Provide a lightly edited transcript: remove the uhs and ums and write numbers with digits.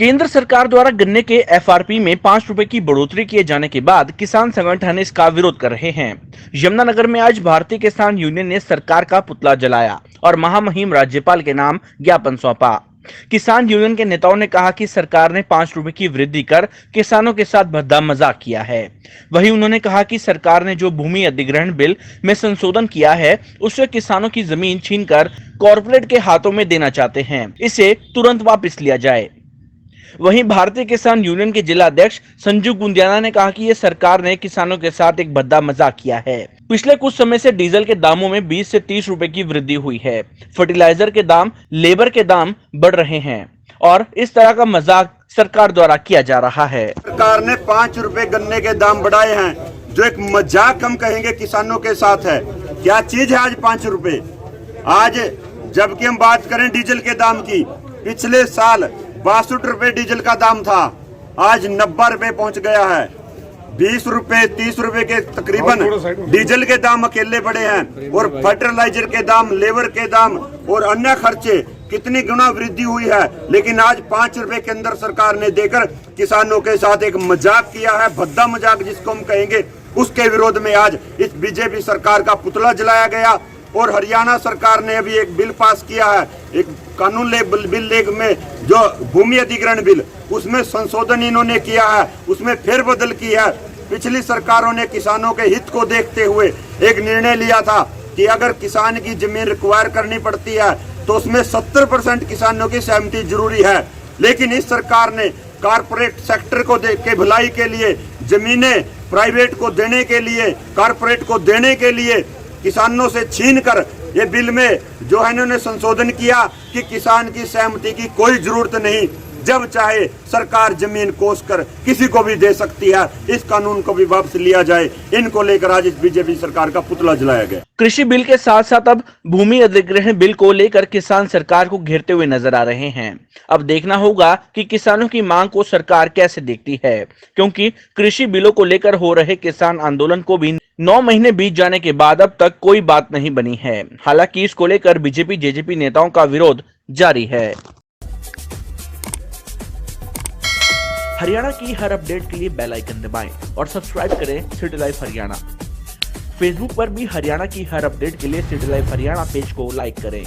केंद्र सरकार द्वारा गन्ने के एफआरपी में 5 रुपए की बढ़ोतरी किए जाने के बाद किसान संगठन इसका विरोध कर रहे हैं। यमुनानगर में आज भारतीय किसान यूनियन ने सरकार का पुतला जलाया और महामहिम राज्यपाल के नाम ज्ञापन सौंपा। किसान यूनियन के नेताओं ने कहा कि सरकार ने 5 रुपए की वृद्धि कर किसानों के साथ भद्दा मजाक किया है। वहीं उन्होंने कहा कि सरकार ने जो भूमि अधिग्रहण बिल में संशोधन किया है, उससे किसानों की जमीन छीनकर कॉर्पोरेट के हाथों में देना चाहते हैं। इसे तुरंत वापस लिया जाए। वहीं भारतीय किसान यूनियन के जिला अध्यक्ष संजू गुंदियाना ने कहा कि ये सरकार ने किसानों के साथ एक भद्दा मजाक किया है। पिछले कुछ समय से डीजल के दामों में 20 से 30 रुपए की वृद्धि हुई है। फर्टिलाइजर के दाम, लेबर के दाम बढ़ रहे हैं और इस तरह का मजाक सरकार द्वारा किया जा रहा है। सरकार ने 5 रुपए गन्ने के दाम बढ़ाए हैं, जो एक मजाक हम कहेंगे किसानों के साथ है। क्या चीज है आज 5 रुपए? आज जबकि हम बात करें डीजल के दाम की, पिछले साल 62 रुपए डीजल का दाम था, आज 90 रुपए पहुंच गया है। 20 रुपए 30 रुपए के तकरीबन डीजल के दाम अकेले बढ़े हैं और फर्टिलाइजर के दाम, लेबर के दाम और अन्य खर्चे कितनी गुना वृद्धि हुई है। लेकिन आज 5 रुपए के अंदर सरकार ने देकर किसानों के साथ एक मजाक किया है, भद्दा मजाक जिसको हम कहेंगे। उसके विरोध में आज इस बीजेपी सरकार का पुतला जलाया गया। और हरियाणा सरकार ने अभी एक बिल पास किया है, एक कानून बिल में जो भूमि अधिग्रहण बिल, उसमें संशोधन इन्होंने किया है, उसमें फेरबदल की है। पिछली सरकारों ने किसानों के हित को देखते हुए एक निर्णय लिया था कि अगर किसान की जमीन रिक्वायर करनी पड़ती है तो उसमें 70% किसानों की सहमति जरूरी है। लेकिन इस सरकार ने कारपोरेट सेक्टर को के भलाई के लिए, जमीनें प्राइवेट को देने के लिए, कारपोरेट को देने के लिए किसानों से छीन कर ये बिल में जो है इन्होंने संशोधन किया कि किसान की सहमति की कोई जरूरत नहीं, जब चाहे सरकार जमीन कोस कर किसी को भी दे सकती है। इस कानून को भी वापस लिया जाए। इनको लेकर आज इस बीजेपी सरकार का पुतला जलाया गया। कृषि बिल के साथ साथ अब भूमि अधिग्रहण बिल को लेकर किसान सरकार को घेरते हुए नजर आ रहे हैं। अब देखना होगा कि किसानों की मांग को सरकार कैसे देखती है, क्योंकि कृषि बिलों को लेकर हो रहे किसान आंदोलन को भी 9 महीने बीत जाने के बाद अब तक कोई बात नहीं बनी है। हालांकि इसको लेकर बीजेपी जेजेपी नेताओं का विरोध जारी है। हरियाणा की हर अपडेट के लिए बेल आइकन दबाएं और सब्सक्राइब करें सिटी लाइव हरियाणा। फेसबुक पर भी हरियाणा की हर अपडेट के लिए सिटी लाइव हरियाणा पेज को लाइक करें।